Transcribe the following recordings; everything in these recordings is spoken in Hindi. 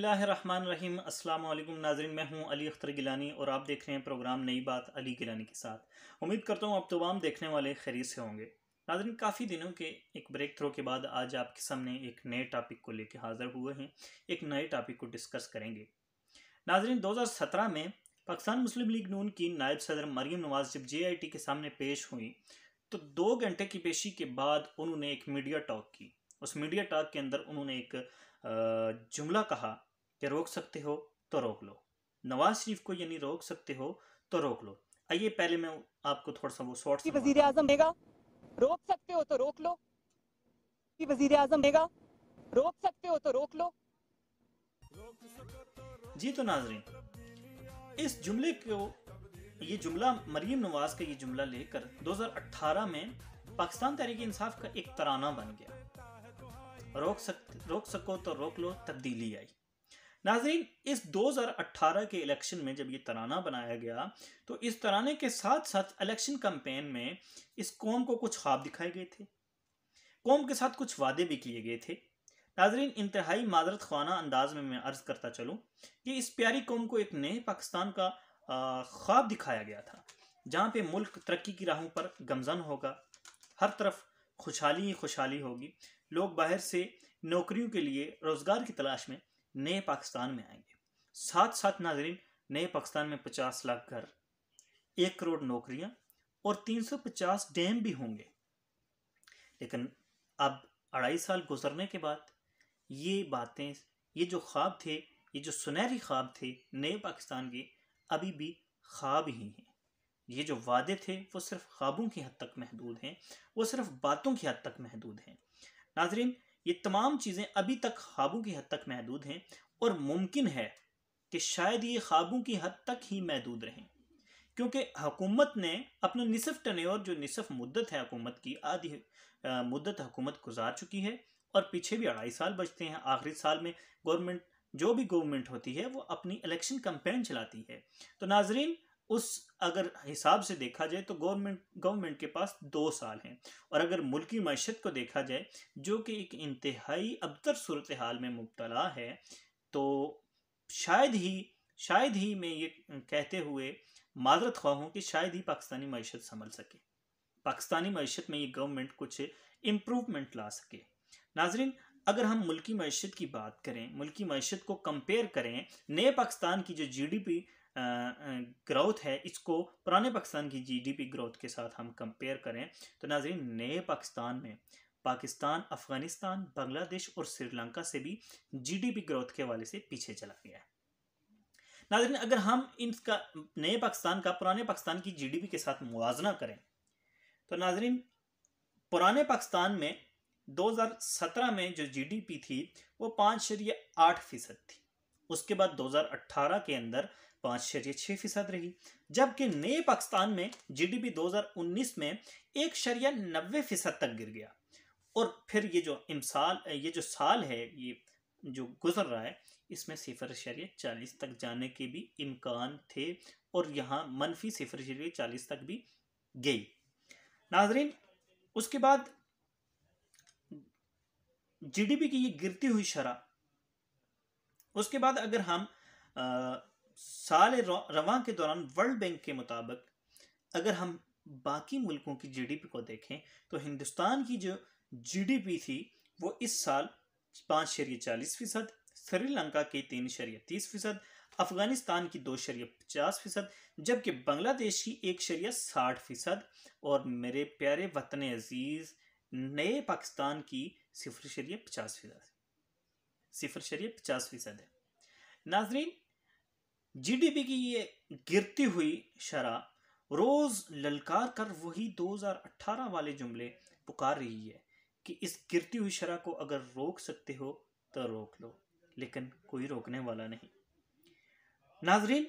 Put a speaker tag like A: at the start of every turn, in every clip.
A: बिस्मिल्लाहिर्रहमानिर्रहीम। अस्सलाम वालेकुम नाज़रीन, मैं हूं अली अख्तर गिलानी और आप देख रहे हैं प्रोग्राम नई बात अली गिलानी के साथ। उम्मीद करता हूं आप तमाम देखने वाले खैरियत से होंगे। नाज़रीन, काफ़ी दिनों के एक ब्रेक थ्रो के बाद आज आपके सामने एक नए टॉपिक को लेकर हाज़िर हुए हैं। एक नए टॉपिक को डिस्कस करेंगे। नाज़रीन, 2017 में पाकिस्तान मुस्लिम लीग नून की नायब सदर मरीम नवाज़ जब JIT के सामने पेश हुई तो 2 घंटे की पेशी के बाद उन्होंने एक मीडिया टॉक की। उस मीडिया टॉक के अंदर उन्होंने एक जुमला कहा कि रोक सकते हो तो रोक लो, नवाज शरीफ को यानी रोक सकते हो तो रोक लो। आइए पहले मैं आपको थोड़ा सा वो शॉर्ट
B: वजीर आजम देगा, रोक सकते हो तो रोक लो। वजीर आजम देगा, रोक सकते हो तो रोक लो।
A: जी तो नाजरीन, इस जुमले को, ये जुमला मरीम नवाज का ये जुमला लेकर 2018 में पाकिस्तान तहरीक इंसाफ का एक तराना बन गया। रोक सको तो रोक लो, तब्दीली आई। नाजरीन, इस 2018 के इलेक्शन में जब ये तराना बनाया गया तो इस तराने के साथ साथ इलेक्शन कैंपेन में इस कौम को कुछ ख्वाब दिखाए गए थे, कौम के साथ कुछ वादे भी किए गए थे। नाजरीन, इंतहाई मादरत ख्वाना अंदाज में मैं अर्ज करता चलूँ कि इस प्यारी कौम को एक नए पाकिस्तान का ख्वाब दिखाया गया था, जहाँ पे मुल्क तरक्की की राहों पर गमजन होगा, हर तरफ खुशहाली ही खुशहाली होगी, लोग बाहर से नौकरियों के लिए रोजगार की तलाश में नए पाकिस्तान में आएंगे। साथ साथ नाजरीन, नए पाकिस्तान में 50 लाख घर, 1 करोड़ नौकरियां और 350 डैम भी होंगे। लेकिन अब 2.5 साल गुजरने के बाद ये बातें, ये जो ख्वाब थे, ये जो सुनहरी ख्वाब थे नए पाकिस्तान के, अभी भी ख्वाब ही हैं। ये जो वादे थे वो सिर्फ ख्वाबों की हद तक महदूद हैं, वो सिर्फ बातों की हद तक महदूद हैं। नाजरीन, ये तमाम चीज़ें अभी तक ख्वाबों की हद तक महदूद हैं और मुमकिन है कि शायद ये ख्वाबों की हद तक ही महदूद रहें, क्योंकि हुकूमत ने अपना निसफ टन्योर, जो निसफ मुद्दत है हुकूमत की, आधी मुद्दत हुकूमत गुजार चुकी है और पीछे भी 2.5 साल बचते हैं। आखिरी साल में गवर्नमेंट, जो भी गवर्नमेंट होती है, वो अपनी इलेक्शन कैंपेन चलाती है। तो नाजरीन, उस अगर हिसाब से देखा जाए तो गवर्नमेंट के पास 2 साल हैं। और अगर मुल्की मईशत को देखा जाए जो कि एक इंतहाई अबतर सूरत हाल में मुब्तला है, तो शायद ही मैं ये कहते हुए माजरत ख्वाह हूँ कि शायद ही पाकिस्तानी मईशत संभल सके, पाकिस्तानी मईशत में ये गवर्नमेंट कुछ इम्प्रूवमेंट ला सके। नाजरीन, अगर हम मुल्की मईशत की बात करें, मुल्की मईशत को कंपेयर करें, नए पाकिस्तान की जो GDP ग्रोथ है, इसको पुराने पाकिस्तान की GDP ग्रोथ के साथ हम कंपेयर करें तो नाजरीन, नए पाकिस्तान में पाकिस्तान अफगानिस्तान, बांग्लादेश और श्रीलंका से भी GDP ग्रोथ के हवाले से पीछे चला गया है। नाजरीन, अगर हम इनका नए पाकिस्तान का पुराने पाकिस्तान की GDP के साथ मुवाजना करें तो नाजरीन, पुराने पाकिस्तान में 2017 में जो GDP थी वो 5.8% थी। उसके बाद 2018 के अंदर 5.6% रही, जबकि नए पाकिस्तान में GDP 2019 में 1.90% तक गिर गया। और फिर ये जो साल है, ये जो गुजर रहा है, इसमें 0.40 तक जाने के भी इम्कान थे और यहाँ मनफी 0.40 तक भी गई। नाजरीन, उसके बाद GDP की ये गिरती हुई शरह, उसके बाद अगर हम साल रवां के दौरान वर्ल्ड बैंक के मुताबिक अगर हम बाकी मुल्कों की GDP को देखें तो हिंदुस्तान की जो GDP थी वो इस साल 5.40%, श्रीलंका की 3.30%, अफगानिस्तान की 2.50%, जबकि बांग्लादेश की 1.60% और मेरे प्यारे वतन अजीज नए पाकिस्तान की 0.50% है। नाजरीन, GDP की ये गिरती हुई शरह रोज ललकार कर वही 2018 वाले जुमले पुकार रही है कि इस गिरती हुई शरह को अगर रोक सकते हो तो रोक लो, लेकिन कोई रोकने वाला नहीं। नाजरीन,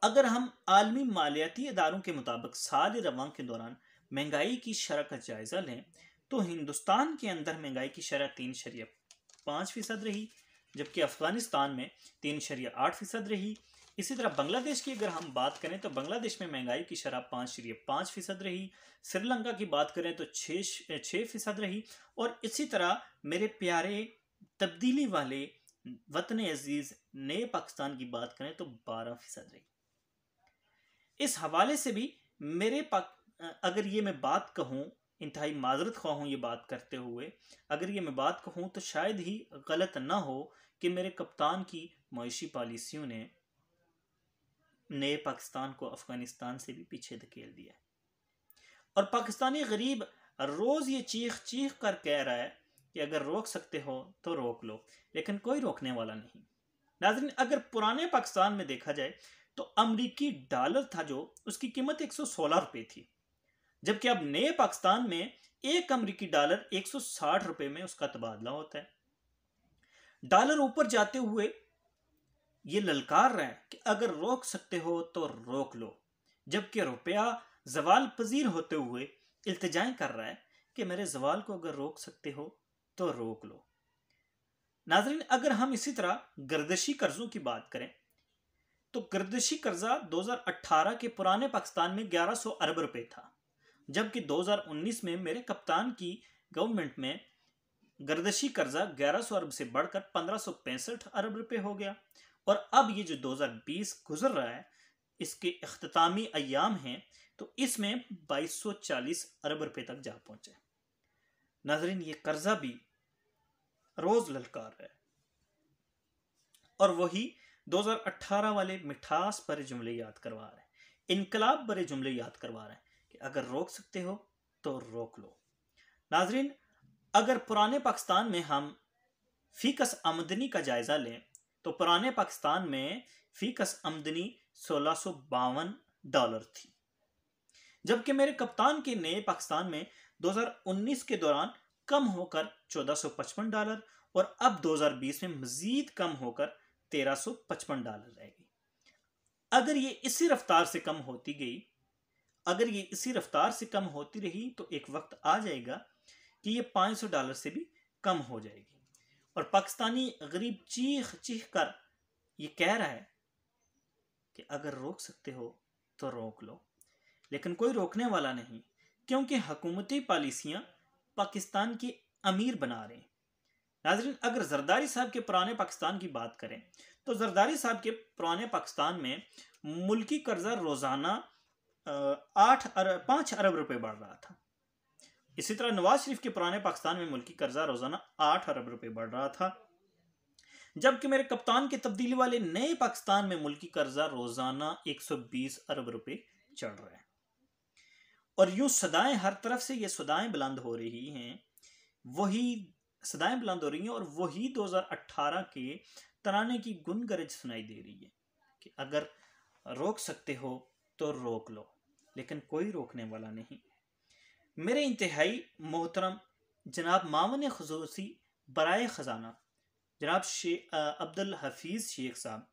A: अगर हम आलमी मालियाती इदारों के मुताबिक साल रवां के दौरान महंगाई की शरह का जायजा लें तो हिंदुस्तान के अंदर महंगाई की शरह 3.5% रही, जबकि अफगानिस्तान में 3.8% रही। इसी तरह बांग्लादेश की अगर हम बात करें तो बांग्लादेश में महंगाई की शरह 5.5% रही, श्रीलंका की बात करें तो 6% रही। और इसी तरह मेरे प्यारे तब्दीली वाले वतन अजीज नए पाकिस्तान की बात करें तो 12% रही। इस हवाले से भी अगर ये मैं बात कहूँ, इंतहाई माजरत ख्वाह हूँ ये बात करते हुए, अगर ये मैं बात कहूँ तो शायद ही गलत ना हो कि मेरे कप्तान की मईशी पॉलिसियों ने नए पाकिस्तान को अफगानिस्तान से भी पीछे धकेल दिया। और पाकिस्तानी गरीब रोज ये चीख चीख कर कह रहा है कि अगर रोक सकते हो तो रोक लो, लेकिन कोई रोकने वाला नहीं। नाज़रीन, अगर पुराने पाकिस्तान में देखा जाए तो अमरीकी डॉलर था जो उसकी कीमत 116 रुपए थी, जबकि अब नए पाकिस्तान में एक अमरीकी डॉलर 160 रुपए में उसका तबादला होता है। डॉलर ऊपर जाते हुए ये ललकार रहा है कि अगर रोक सकते हो तो रोक लो, जबकि रुपया जवाल पजीर होते हुए इल्तिजाएं कर रहा है कि मेरे जवाल को अगर रोक सकते हो तो रोक लो। नाजरीन, अगर हम इसी तरह गर्दिशी कर्जों की बात करें तो गर्दिशी कर्जा 2018 के पुराने पाकिस्तान में 1100 अरब रुपए था, जबकि 2019 में मेरे कप्तान की गवर्नमेंट में गर्दिशी कर्जा 1100 अरब से बढ़कर 1565 अरब रुपए हो गया। और अब ये जो 2020 गुजर रहा है, इसके इख्तितामी अय्याम हैं, तो इसमें 2240 अरब रुपए तक जा पहुंचे। नाजरीन, ये कर्जा भी रोज ललकार है और वही 2018 वाले मिठास भरे जुमले याद करवा रहे हैं, इनकलाब भरे जुमले याद करवा रहे हैं कि अगर रोक सकते हो तो रोक लो। नाजरीन, अगर पुराने पाकिस्तान में हम फीकस आमदनी का जायजा लें तो पुराने पाकिस्तान में फीकस आमदनी $1652 थी, जबकि मेरे कप्तान के नए पाकिस्तान में 2019 के दौरान कम होकर $1455 और अब 2020 में मजीद कम होकर $1355 रहेगी। अगर ये इसी रफ्तार से कम होती गई, अगर ये इसी रफ्तार से कम होती रही तो एक वक्त आ जाएगा कि ये $500 से भी कम हो जाएगी। और पाकिस्तानी गरीब चीख चीख कर ये कह रहा है कि अगर रोक सकते हो तो रोक लो, लेकिन कोई रोकने वाला नहीं, क्योंकि हुकूमती पॉलिसियां पाकिस्तान के अमीर बना रहे हैं। नाजरीन, अगर जरदारी साहब के पुराने पाकिस्तान की बात करें तो जरदारी साहब के पुराने पाकिस्तान में मुल्की कर्जा रोजाना 5 अरब रुपए बढ़ रहा था। इसी तरह नवाज शरीफ के पुराने पाकिस्तान में मुल्की कर्जा रोजाना 8 अरब रुपए बढ़ रहा था, जबकि मेरे कप्तान के तब्दीली वाले नए पाकिस्तान में मुल्की कर्जा रोजाना 120 अरब रुपए चढ़ रहा है। और यूं सदाएं, हर तरफ से ये सदाएं बुलंद हो रही हैं, वही सदाएं बुलंद हो रही हैं और वही 2018 के तराने की गुनगरज सुनाई दे रही है कि अगर रोक सकते हो तो रोक लो, लेकिन कोई रोकने वाला नहीं। मेरे इंतहाई मोहतरम जनाब मावन खुसूसी बराए ख़जाना जनाब अब्दुल हफीज़ शेख साहब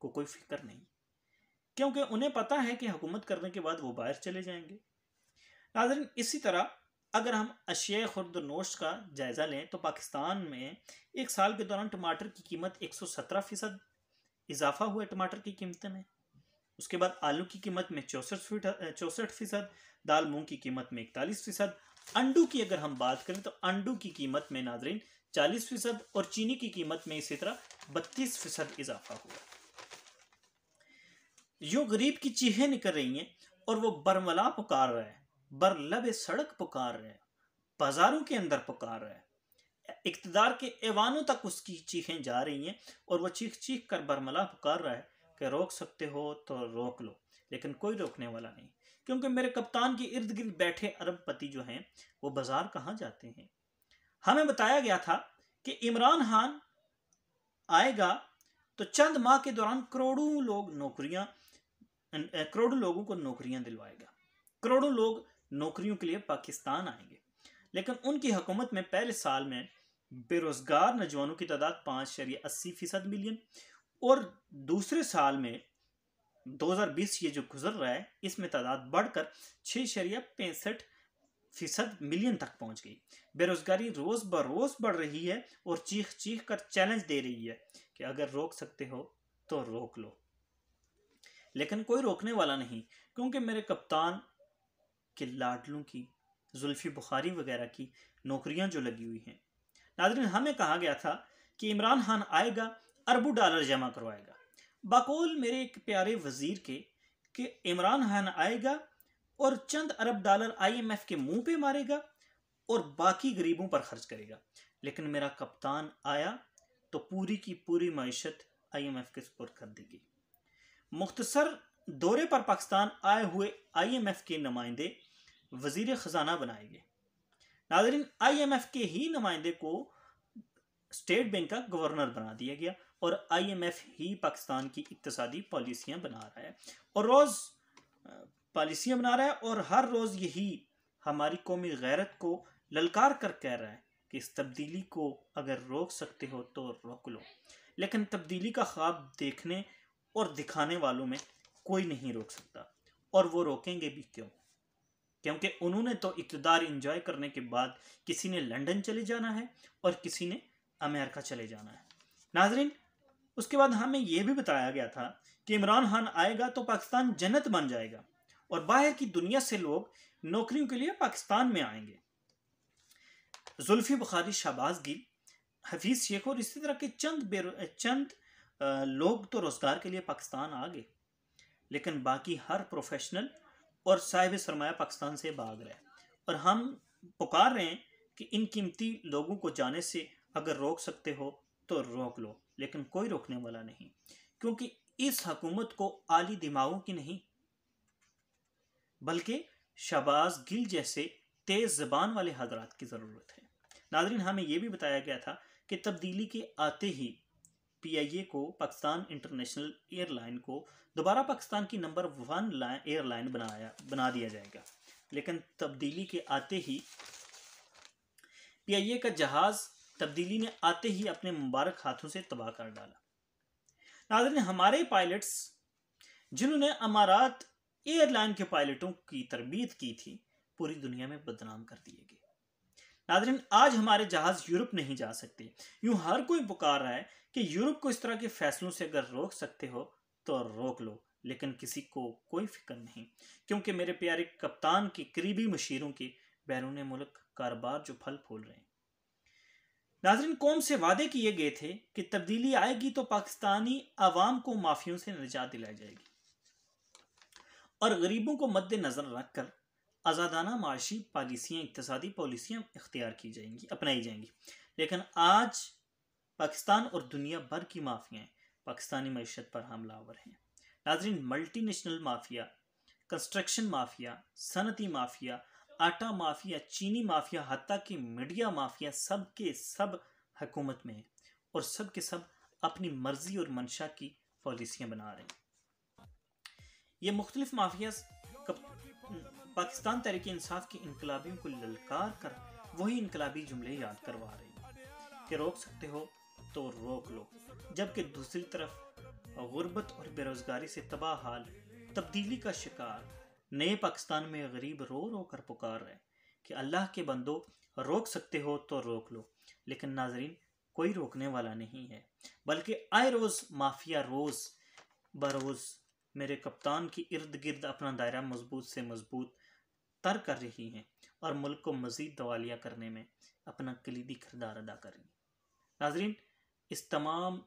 A: को कोई फिक्र नहीं, क्योंकि उन्हें पता है कि हुकूमत करने के बाद वो बाहर चले जाएंगे। नाज़रीन, इसी तरह अगर हम अशिया खुर्द-नोश का जायज़ा लें तो पाकिस्तान में एक साल के दौरान टमाटर की कीमत 117% इजाफा हुआ टमाटर की कीमत में। उसके बाद आलू की कीमत में 64%, दाल मूंग की कीमत में 41%, अंडू की अगर हम बात करें तो अंडू की कीमत में नाजरीन 40% और चीनी की कीमत में इसी तरह 32% इजाफा हुआ। यूं गरीब की चीखें निकल रही हैं और वो बरमला पुकार रहा है, बरलबे सड़क पुकार रहे हैं, बाजारों के अंदर पुकार रहा है, इक्तदार के ऐवानों तक उसकी चीखें जा रही हैं और वह चीख चीख कर बरमला पुकार रहा है कि रोक सकते हो तो रोक लो, लेकिन कोई रोकने वाला नहीं, क्योंकि मेरे कप्तान के इर्द गिर्द बैठे अरबपति जो हैं वो बाजार कहाँ जाते हैं। हमें बताया गया था कि इमरान खान आएगा तो चंद माह के दौरान करोड़ों लोगों को नौकरियां दिलवाएगा, करोड़ों लोग नौकरियों के लिए पाकिस्तान आएंगे। लेकिन उनकी हुकूमत में पहले साल में बेरोजगार नौजवानों की तादाद 5.80% मिलियन और दूसरे साल में 2020 ये जो गुजर रहा है इसमें तादाद बढ़कर 6.65% मिलियन तक पहुंच गई। बेरोजगारी रोज बरोज बढ़ रही है और चीख चीख कर चैलेंज दे रही है कि अगर रोक सकते हो तो रोक लो, लेकिन कोई रोकने वाला नहीं, क्योंकि मेरे कप्तान के लाडलों की, जुल्फी बुखारी वगैरह की नौकरियां जो लगी हुई हैं। नाज़रीन, हमें कहा गया था कि इमरान खान आएगा, अरबों डॉलर जमा करवाएगा। बकौल मेरे एक प्यारे वजीर के कि इमरान खान आएगा और चंद अरब डॉलर IMF के मुंह पे मारेगा और बाकी गरीबों पर खर्च करेगा। लेकिन मेरा कप्तान आया तो पूरी की पूरी मईशत IMF के सुपुर्द कर दी गई। मुख्तसर दौरे पर पाकिस्तान आए हुए IMF के नुमाइंदे वजीर खजाना बनाए गए। नाज़रीन, IMF के ही नुमाइंदे को स्टेट बैंक का गवर्नर बना दिया गया और IMF ही पाकिस्तान की इक्तिसादी पॉलिसियां बना रहा है और रोज़ पॉलिसियां बना रहा है और हर रोज़ यही हमारी कौमी गैरत को ललकार कर कह रहा है कि इस तब्दीली को अगर रोक सकते हो तो रोक लो। लेकिन तब्दीली का ख्वाब देखने और दिखाने वालों में कोई नहीं रोक सकता, और वो रोकेंगे भी क्यों? क्योंकि उन्होंने तो इक़्तिदार इंजॉय करने के बाद किसी ने लंदन चले जाना है और किसी ने अमेरिका चले जाना है। नाजरीन, उसके बाद हमें यह भी बताया गया था कि इमरान खान आएगा तो पाकिस्तान जन्नत बन जाएगा और बाहर की दुनिया से लोग नौकरियों के लिए पाकिस्तान में आएंगे। जुल्फी बुखारी, शहबाज गिल, हफीज शेख और इसी तरह के चंद लोग तो रोजगार के लिए पाकिस्तान आ गए, लेकिन बाकी हर प्रोफेशनल और साहिब सरमाया पाकिस्तान से भाग रहे हैं। और हम पुकार रहे हैं कि इन कीमती लोगों को जाने से अगर रोक सकते हो तो रोक लो, लेकिन कोई रोकने वाला नहीं, क्योंकि इस हुकूमत को आली दिमागों की नहीं बल्कि शहबाज गिल जैसे तेज ज़बान वाले हजरात की ज़रूरत है। नाज़रीन, हमें यह भी बताया गया था कि तब्दीली के आते ही PIA को, पाकिस्तान इंटरनेशनल एयरलाइन को दोबारा पाकिस्तान की नंबर 1 एयरलाइन बना दिया जाएगा। लेकिन तब्दीली के आते ही PIA का जहाज़ तब्दीली ने आते ही अपने मुबारक हाथों से तबाह कर डाला। नाज़रीन, हमारे पायलट्स जिन्होंने अमारात एयरलाइन के पायलटों की तरबियत की थी, पूरी दुनिया में बदनाम कर दिए गए। नाज़रीन, आज हमारे जहाज यूरोप नहीं जा सकते। यूं हर कोई पुकार रहा है कि यूरोप को इस तरह के फैसलों से अगर रोक सकते हो तो रोक लो, लेकिन किसी को कोई फिक्र नहीं, क्योंकि मेरे प्यारे कप्तान के करीबी मशीरों के बैरून मुल्क कारोबार जो फल फूल रहे हैं। नाज़रीन, कौम से वादे किए गए थे कि तब्दीली आएगी तो पाकिस्तानी आवाम को माफियों से निजात दिलाई जाएगी और गरीबों को मद्देनजर रखकर आज़ादाना माशी पॉलिसियाँ, इक्तिसादी पॉलिसियाँ इख्तियार की जाएंगी, अपनाई जाएंगी। लेकिन आज पाकिस्तान और दुनिया भर की माफियाँ पाकिस्तानी मईशत पर हमलावर हैं। नाज़रीन, मल्टीनेशनल माफिया, कंस्ट्रक्शन माफिया, सनती माफिया, आटा माफिया, चीनी माफिया, हत्ता कि मीडिया माफिया, सब के सब हुकूमत में है और सब के सब अपनी मर्जी और मंशा की पॉलिसियाँ बना रहे हैं। ये मुख्तलिफ माफिया पाकिस्तान तहरीक इंसाफ के इनकलाबियों को ललकार कर वही इनकलाबी जुमले याद करवा रहे हैं कि रोक सकते हो तो रोक लो, जबकि दूसरी तरफ गुर्बत और बेरोजगारी से तबाह हाल, तब्दीली का शिकार नए पाकिस्तान में गरीब रो रो कर पुकार रहे कि अल्लाह के बंदो, रोक सकते हो तो रोक लो। लेकिन नाजरीन, कोई रोकने वाला नहीं है, बल्कि आए रोज माफिया रोज बरोज मेरे कप्तान की इर्द गिर्द अपना दायरा मजबूत से मजबूत तर कर रही हैं और मुल्क को मजीद दवालिया करने में अपना कलीदी किरदार अदा कर रही हैं। नाजरीन, इस तमाम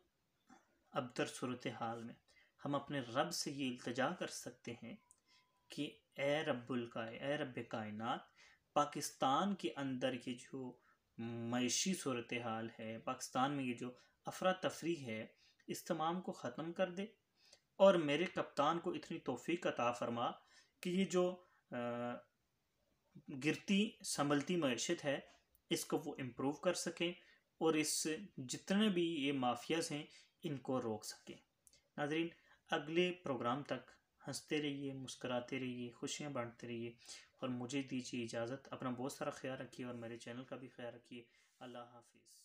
A: अबतर सूरत हाल में हम अपने रब से ये इल्तजा कर सकते हैं कि ए रब कायनात, पाकिस्तान के अंदर ये जो मईशी सूरत हाल है, पाकिस्तान में ये जो अफरा तफरी है, इस तमाम को ख़त्म कर दे और मेरे कप्तान को इतनी तौफीक अता फरमा कि ये जो गिरती संभलती मईशत है इसको वो इम्प्रूव कर सकें और इस जितने भी ये माफियाज हैं इनको रोक सकें। नाजरीन, अगले प्रोग्राम तक हंसते रहिए, मुस्कुराते रहिए, खुशियाँ बांटते रहिए और मुझे दीजिए इजाज़त। अपना बहुत सारा ख्याल रखिए और मेरे चैनल का भी ख्याल रखिए। अल्लाह हाफिज़।